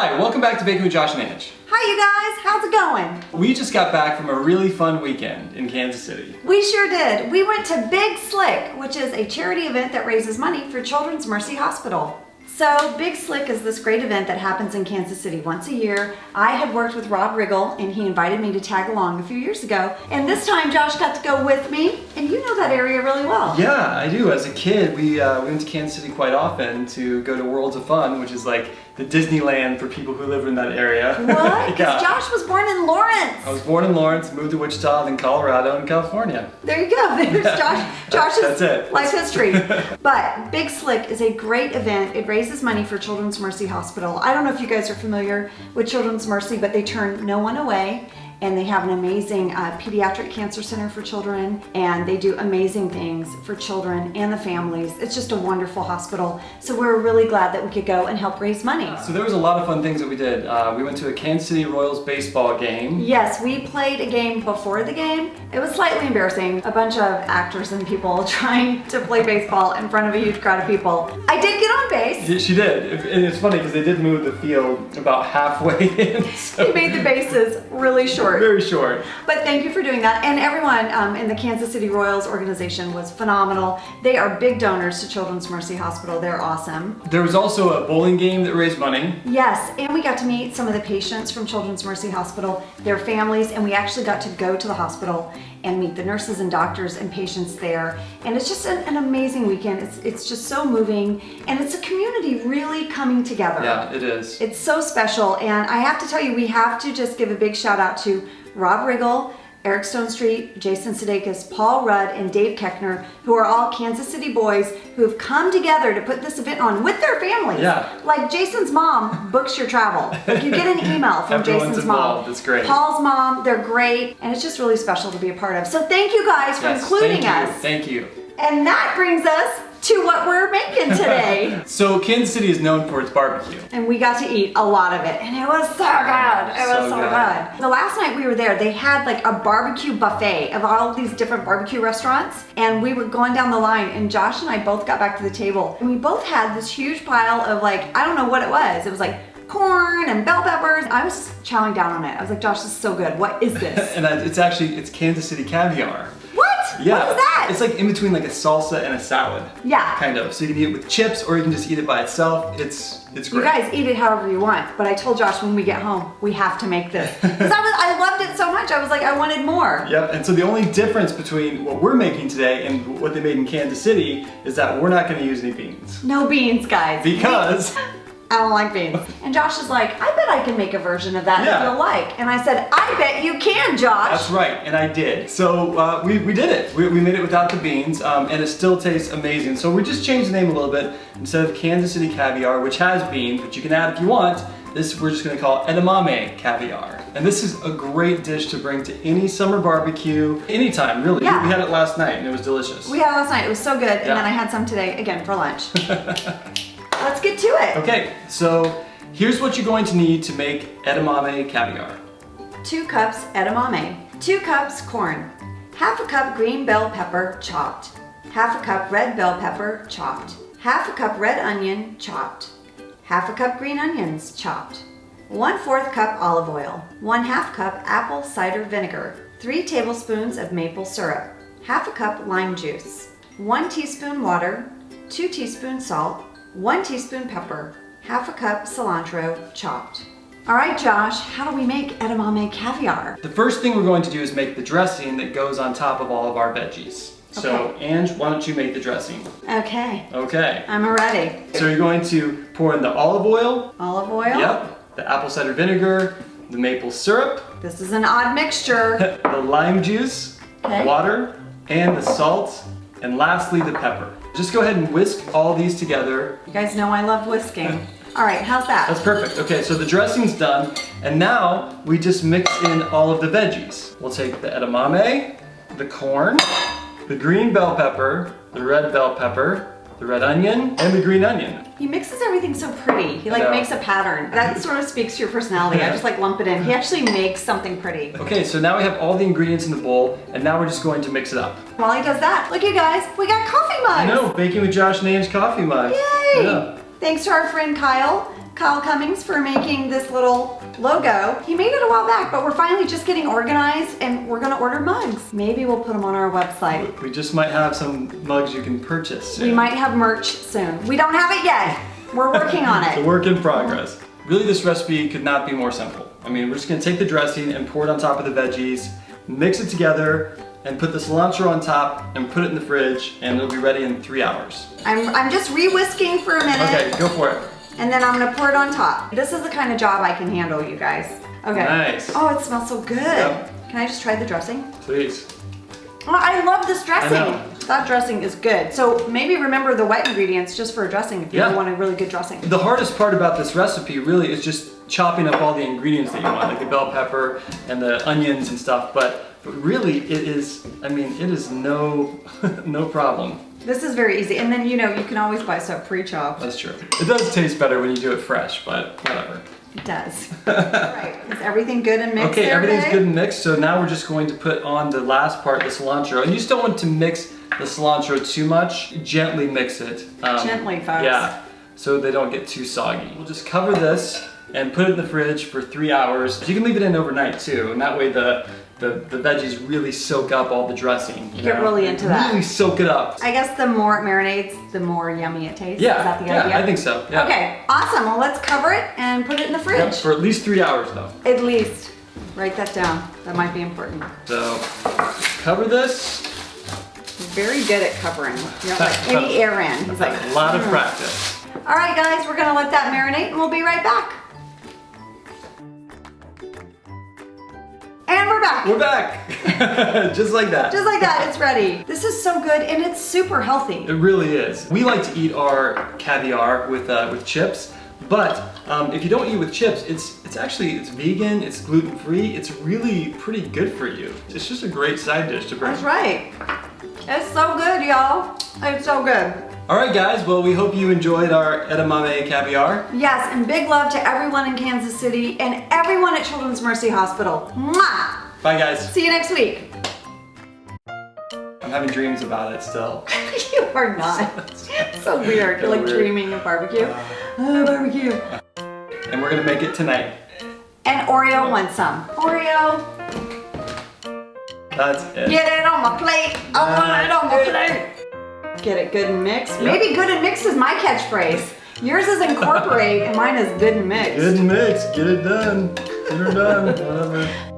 Hi, welcome back to Baking with Josh and Ange. Hi you guys, how's it going? We just got back from a really fun weekend in Kansas City. We sure did. We went to Big Slick, which is a charity event that raises money for Children's Mercy Hospital. So Big Slick is this great event that happens in Kansas City once a year. I had worked with Rob Riggle and he invited me to tag along a few years ago. And this time Josh got to go with me, and you know that area really well. Yeah, I do. As a kid, we went to Kansas City quite often to go to Worlds of Fun, which is like the Disneyland for people who live in that area. What? Because Josh was born in Lawrence. I was born in Lawrence, moved to Wichita, then Colorado, and California. There you go. There's Josh's That's it. life history. But Big Slick is a great event. It raises money for Children's Mercy Hospital. I don't know if you guys are familiar with Children's Mercy, but they turn no one away. And they have an amazing pediatric cancer center for children, and they do amazing things for children and the families. It's just a wonderful hospital. So we're really glad that we could go and help raise money. So there was a lot of fun things that we did. We went to a Kansas City Royals baseball game. Yes, we played a game before the game. It was slightly embarrassing. A bunch of actors and people trying to play baseball in front of a huge crowd of people. I did get on base. She did, and it's funny because they did move the field about halfway in. So. He made the bases really short. Very short. But thank you for doing that. And everyone in the Kansas City Royals organization was phenomenal. They are big donors to Children's Mercy Hospital. They're awesome. There was also a bowling game that raised money. Yes, and we got to meet some of the patients from Children's Mercy Hospital, their families, and we actually got to go to the hospital and meet the nurses and doctors and patients there. And it's just an amazing weekend. It's just so moving, and it's a community really coming together. Yeah, it is. It's so special, and I have to tell you, we have to just give a big shout out to Rob Riggle, Eric Stone Street, Jason Sudeikis, Paul Rudd, and Dave Keckner, who are all Kansas City boys who have come together to put this event on with their families. Yeah. Like Jason's mom books your travel. Like you get an email from Everyone's Jason's involved. mom. It's great. Paul's mom, they're great, and it's just really special to be a part of. So thank you guys for including us. Thank you. And that brings us to what we're making today. So Kansas City is known for its barbecue. And we got to eat a lot of it, and it was so good. It was so good. The last night we were there, they had like a barbecue buffet of all these different barbecue restaurants, and we were going down the line, and Josh and I both got back to the table, and we both had this huge pile of like, I don't know what it was. It was like corn and bell peppers. I was just chowing down on it. I was like, Josh, this is so good. What is this? And it's Kansas City Caviar. What? Yeah. What is that? It's like in between like a salsa and a salad. Yeah. Kind of. So you can eat it with chips, or you can just eat it by itself. It's great. You guys eat it however you want, but I told Josh when we get home, we have to make this. Because I loved it so much, I was like, I wanted more. Yep, and so the only difference between what we're making today and what they made in Kansas City is that we're not going to use any beans. No beans, guys. Because I don't like beans. And Josh is like, I bet I can make a version of that if you'll like. And I said, I bet you can, Josh. That's right, and I did. So we did it. We made it without the beans, and it still tastes amazing. So we just changed the name a little bit. Instead of Kansas City Caviar, which has beans, which you can add if you want, this we're just gonna call Edamame Caviar. And this is a great dish to bring to any summer barbecue, anytime really. Yeah. We had it last night and it was delicious. We had it last night, it was so good. And Yeah. then I had some today, again, for lunch. Let's get to it. Okay, so here's what you're going to need to make Edamame Caviar. 2 cups edamame, 2 cups corn, half a cup green bell pepper chopped, half a cup red bell pepper chopped, half a cup red onion chopped, half a cup green onions chopped, 1/4 cup olive oil, 1/2 cup apple cider vinegar, 3 tablespoons of maple syrup, half a cup lime juice, 1 teaspoon water, 2 teaspoons salt, 1 teaspoon pepper, half a cup cilantro chopped. All right, Josh, how do we make edamame caviar? The first thing we're going to do is make the dressing that goes on top of all of our veggies. So, Ange, why don't you make the dressing? Okay. Okay. I'm ready. So you're going to pour in the olive oil. Olive oil. Yep. The apple cider vinegar, the maple syrup, This is an odd mixture. the lime juice, Okay. water, and the salt, and lastly the pepper. Just go ahead and whisk all these together. You guys know I love whisking. All right, how's that? That's perfect. Okay, so the dressing's done, and now we just mix in all of the veggies. We'll take the edamame, the corn, the green bell pepper, the red bell pepper, the red onion, and the green onion. He mixes everything so pretty. He I know. makes a pattern. That sort of speaks to your personality. I just lump it in. He actually makes something pretty. Okay, so now we have all the ingredients in the bowl, and now we're just going to mix it up. While he does that, look you guys, we got coffee mugs. I know, Baking with Josh and Ange coffee mugs. Yay! Yeah. Thanks to our friend Kyle Kyle Cummings for making this little logo. He made it a while back, but we're finally just getting organized and we're gonna order mugs. Maybe we'll put them on our website. We just might have some mugs you can purchase soon. We might have merch soon. We don't have it yet. We're working on It's a it. work in progress. Really, this recipe could not be more simple. I mean, we're just gonna take the dressing and pour it on top of the veggies, mix it together, and put the cilantro on top and put it in the fridge, and it'll be ready in 3 hours. I'm just re-whisking for a minute. Okay, go for it. And then I'm gonna pour it on top. This is the kind of job I can handle, you guys. Okay. Nice. Oh, it smells so good. Yep. Can I just try the dressing? Please. Oh, I love this dressing. I know. That dressing is good. So maybe remember the wet ingredients just for a dressing if you Yeah. want a really good dressing. The hardest part about this recipe really is just chopping up all the ingredients that you want, like the bell pepper and the onions and stuff, but really it is, I mean, it is no, no problem. This is very easy. And then, you know, you can always buy stuff pre-chopped. That's true. It does taste better when you do it fresh, but whatever. It does. All right. Is everything good and mixed Okay, there, everything's babe? good and mixed, so now we're just going to put on the last part, the cilantro. And you just don't want to mix the cilantro too much. Gently mix it. Gently, folks. Yeah, so they don't get too soggy. We'll just cover this and put it in the fridge for 3 hours. You can leave it in overnight too, and that way the veggies really soak up all the dressing. You Get really into that. Really soak it up. I guess the more it marinates, the more yummy it tastes. Yeah, Is that the yeah, idea? I think so. Yeah. Okay, awesome. Well, let's cover it and put it in the fridge. Yep, for at least 3 hours though. At least. Write that down. That might be important. So cover this. He's very good at covering. You don't let any air in. He's like, A lot of practice. all right, guys, we're gonna let that marinate and we'll be right back. And we're back. We're back. Just like that. Just like that, it's ready. This is so good and it's super healthy. It really is. We like to eat our caviar with chips, but if you don't eat with chips, it's vegan, it's gluten-free, it's really pretty good for you. It's just a great side dish to bring. That's right. It's so good, y'all. It's so good. All right, guys. Well, we hope you enjoyed our edamame caviar. Yes, and big love to everyone in Kansas City and everyone at Children's Mercy Hospital. Mwah! Bye, guys. See you next week. I'm having dreams about it still. You are not. So weird. You're like Weird. dreaming of barbecue. Barbecue. And we're gonna make it tonight. And Oreo wants some. Oreo, That's it. get it on my plate. I want it on my plate. Get it good and mixed. Yep. Maybe good and mixed is my catchphrase. Yours is incorporate and mine is good and mixed. Good mix. Get it done. Get her done. Whatever.